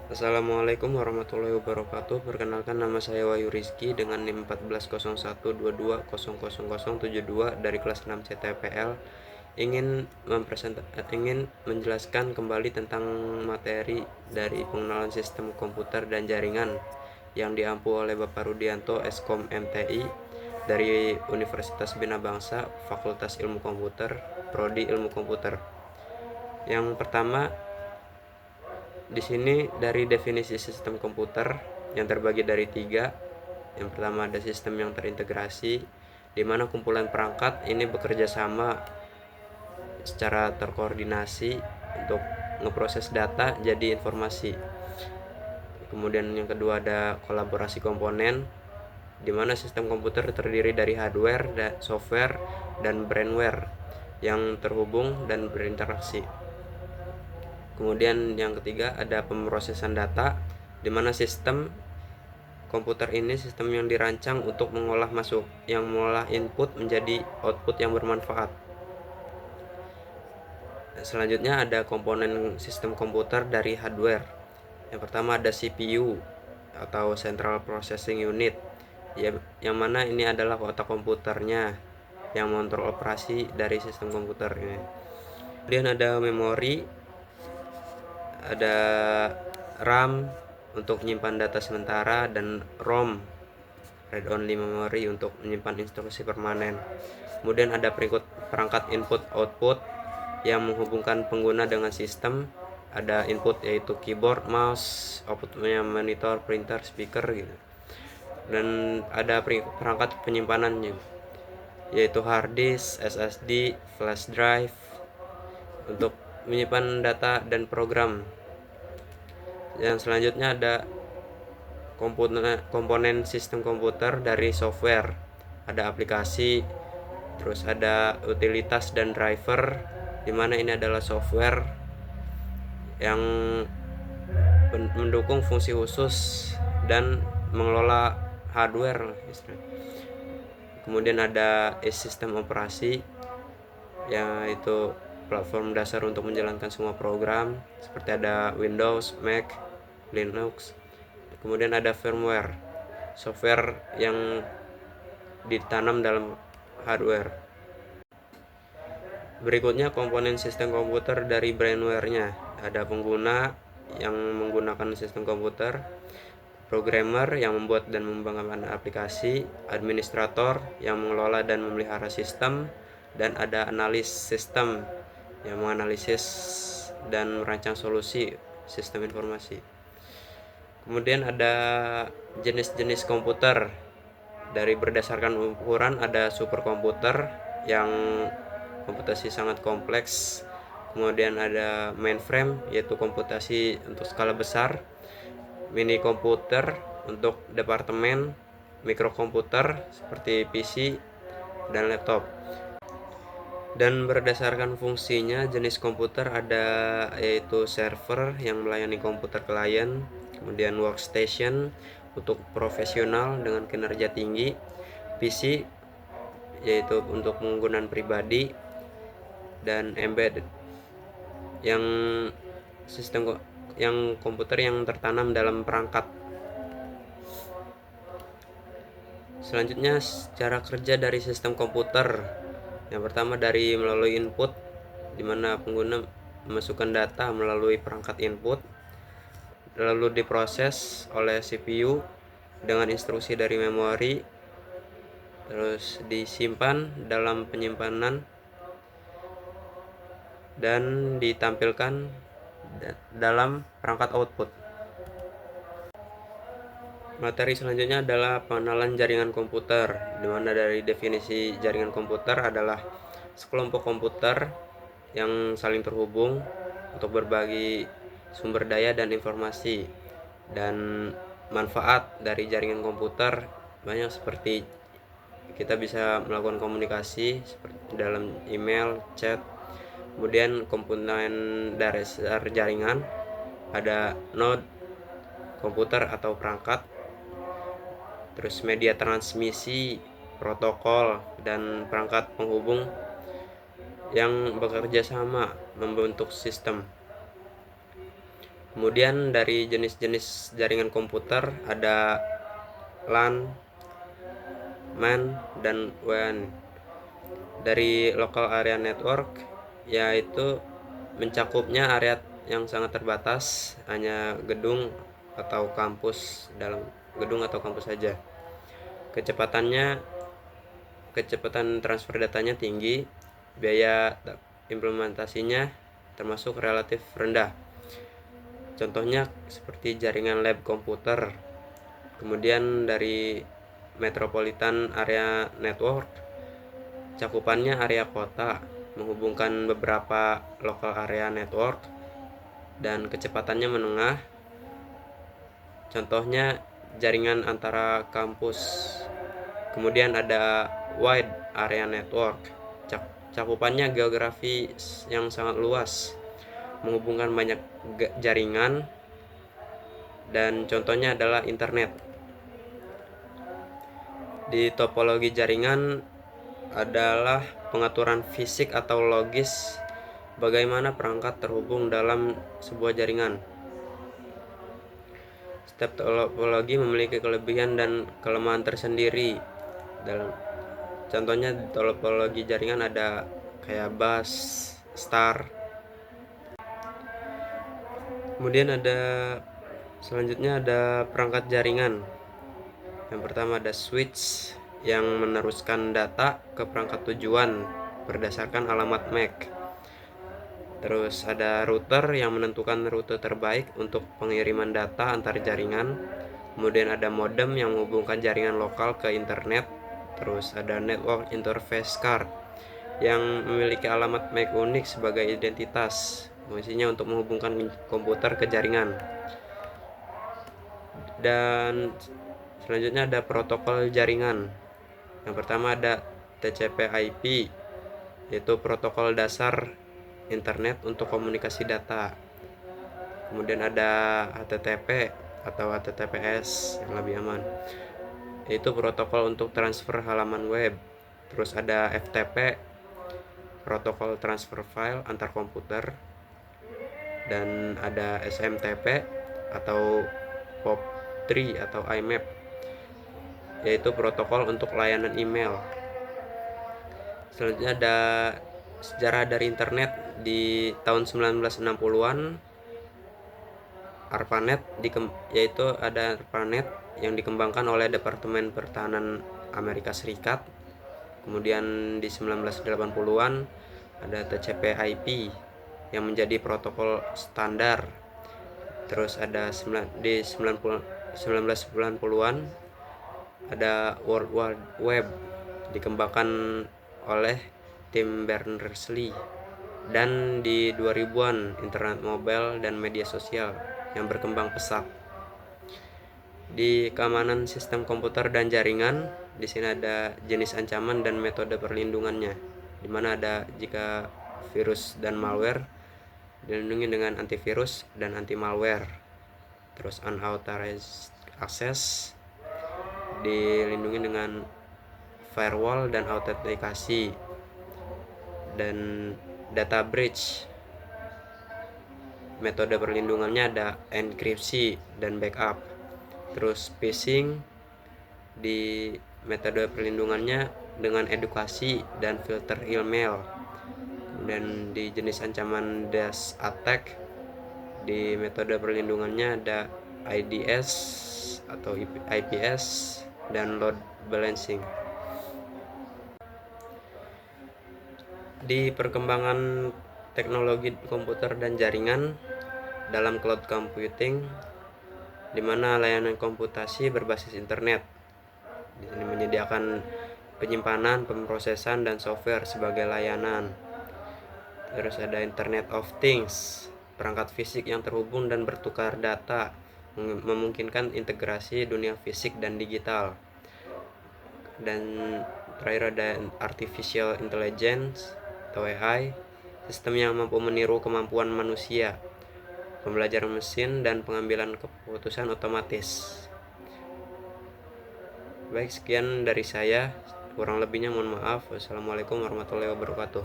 Assalamualaikum warahmatullahi wabarakatuh. Perkenalkan, nama saya Wahyu Rizky dengan NIM 140122000072 dari kelas 6 CTPL. Ingin menjelaskan kembali tentang materi dari pengenalan sistem komputer dan jaringan yang diampu oleh Bapak Rudianto Eskom MTI dari Universitas Bina Bangsa, Fakultas Ilmu Komputer, Prodi Ilmu Komputer. Yang pertama, di sini dari definisi sistem komputer yang terbagi dari 3. Yang pertama ada sistem yang terintegrasi, di mana kumpulan perangkat ini bekerja sama secara terkoordinasi untuk ngeproses data jadi informasi. Kemudian yang kedua ada kolaborasi komponen, di mana sistem komputer terdiri dari hardware, software, dan brainware yang terhubung dan berinteraksi. Kemudian yang ketiga ada pemrosesan data, di mana sistem komputer ini sistem yang dirancang untuk mengolah input menjadi output yang bermanfaat. Selanjutnya ada komponen sistem komputer dari hardware. Yang pertama ada CPU atau Central Processing Unit, yang mana ini adalah otak komputernya yang mengontrol operasi dari sistem komputernya. Kemudian ada memori, ada RAM untuk menyimpan data sementara, dan ROM, read only memory, untuk menyimpan instruksi permanen. Kemudian ada perangkat input output yang menghubungkan pengguna dengan sistem. Ada input yaitu keyboard, mouse, outputnya monitor, printer, speaker gitu. Dan ada perangkat penyimpanannya yaitu hard disk, SSD, flash drive untuk menyimpan data dan program. Yang selanjutnya ada komponen sistem komputer dari software. Ada aplikasi, terus ada utilitas dan driver, dimana ini adalah software yang mendukung fungsi khusus dan mengelola hardware. Kemudian ada sistem operasi, yaitu platform dasar untuk menjalankan semua program, seperti ada Windows, Mac, Linux. Kemudian ada firmware, software yang ditanam dalam hardware. Berikutnya komponen sistem komputer dari brainware-nya. Ada pengguna yang menggunakan sistem komputer, programmer yang membuat dan mengembangkan aplikasi, administrator yang mengelola dan memelihara sistem, dan ada analis sistem yang menganalisis dan merancang solusi sistem informasi. Kemudian ada jenis-jenis komputer. Dari berdasarkan ukuran ada superkomputer yang komputasi sangat kompleks. Kemudian ada mainframe, yaitu komputasi untuk skala besar, mini komputer untuk departemen, mikrokomputer seperti PC dan laptop. Dan berdasarkan fungsinya, jenis komputer ada yaitu server yang melayani komputer klien, kemudian workstation untuk profesional dengan kinerja tinggi, PC yaitu untuk penggunaan pribadi, dan embedded yang komputer yang tertanam dalam perangkat. Selanjutnya cara kerja dari sistem komputer. Yang pertama dari melalui input, di mana pengguna memasukkan data melalui perangkat input, lalu diproses oleh CPU dengan instruksi dari memori, terus disimpan dalam penyimpanan dan ditampilkan dalam perangkat output. Materi selanjutnya adalah pengenalan jaringan komputer, di mana dari definisi jaringan komputer adalah sekelompok komputer yang saling terhubung untuk berbagi sumber daya dan informasi. Dan manfaat dari jaringan komputer banyak, seperti kita bisa melakukan komunikasi seperti dalam email, chat. Kemudian komponen dasar jaringan ada node, komputer atau perangkat, terus media transmisi, protokol, dan perangkat penghubung yang bekerja sama membentuk sistem. Kemudian dari jenis-jenis jaringan komputer ada LAN, MAN, dan WAN. Dari local area network yaitu mencakupnya area yang sangat terbatas, hanya gedung atau kampus, dalam gedung atau kampus saja. Kecepatan transfer datanya tinggi, biaya implementasinya termasuk relatif rendah. Contohnya seperti jaringan lab komputer. Kemudian dari Metropolitan Area Network, cakupannya area kota, menghubungkan beberapa local area network, dan kecepatannya menengah. Contohnya jaringan antara kampus. Kemudian ada Wide Area Network, cakupannya geografis yang sangat luas, menghubungkan banyak jaringan, dan contohnya adalah internet. Di topologi jaringan adalah pengaturan fisik atau logis bagaimana perangkat terhubung dalam sebuah jaringan. Setiap topologi memiliki kelebihan dan kelemahan tersendiri. Contohnya di topologi jaringan ada kayak bus, star. Kemudian selanjutnya ada perangkat jaringan. Yang pertama ada switch yang meneruskan data ke perangkat tujuan berdasarkan alamat MAC. Terus ada router yang menentukan rute terbaik untuk pengiriman data antar jaringan. Kemudian ada modem yang menghubungkan jaringan lokal ke internet. Terus ada network interface card yang memiliki alamat MAC unik sebagai identitas, fungsinya untuk menghubungkan komputer ke jaringan. Dan selanjutnya ada protokol jaringan. Yang pertama ada TCP/IP, yaitu protokol dasar internet untuk komunikasi data. Kemudian ada HTTP atau HTTPS yang lebih aman, yaitu protokol untuk transfer halaman web. Terus ada FTP, protokol transfer file antar komputer. Dan ada SMTP atau POP3 atau IMAP, yaitu protokol untuk layanan email. Selanjutnya ada sejarah dari internet. Di tahun 1960-an ARPANET yaitu ada ARPANET yang dikembangkan oleh Departemen Pertahanan Amerika Serikat. Kemudian di 1980-an ada TCP/IP yang menjadi protokol standar. Terus ada di 1990-an ada World Wide Web dikembangkan oleh Tim Berners-Lee. Dan di 2000-an internet mobile dan media sosial yang berkembang pesat. Di keamanan sistem komputer dan jaringan, di sini ada jenis ancaman dan metode perlindungannya, di mana ada jika virus dan malware dilindungi dengan antivirus dan anti malware. Terus unauthorized access dilindungi dengan firewall dan autentikasi. Dan data breach, metode perlindungannya ada enkripsi dan backup. Terus phishing, di metode perlindungannya dengan edukasi dan filter email. Dan di jenis ancaman DAS attack, di metode perlindungannya ada IDS atau IPS dan load balancing. Di perkembangan teknologi komputer dan jaringan dalam cloud computing, di mana layanan komputasi berbasis internet di sini menyediakan penyimpanan, pemrosesan, dan software sebagai layanan. Terus ada Internet of Things, perangkat fisik yang terhubung dan bertukar data, memungkinkan integrasi dunia fisik dan digital. Dan terakhir ada Artificial Intelligence atau AI, sistem yang mampu meniru kemampuan manusia, pembelajaran mesin, dan pengambilan keputusan otomatis. Baik, sekian dari saya. Kurang lebihnya mohon maaf. Wassalamualaikum warahmatullahi wabarakatuh.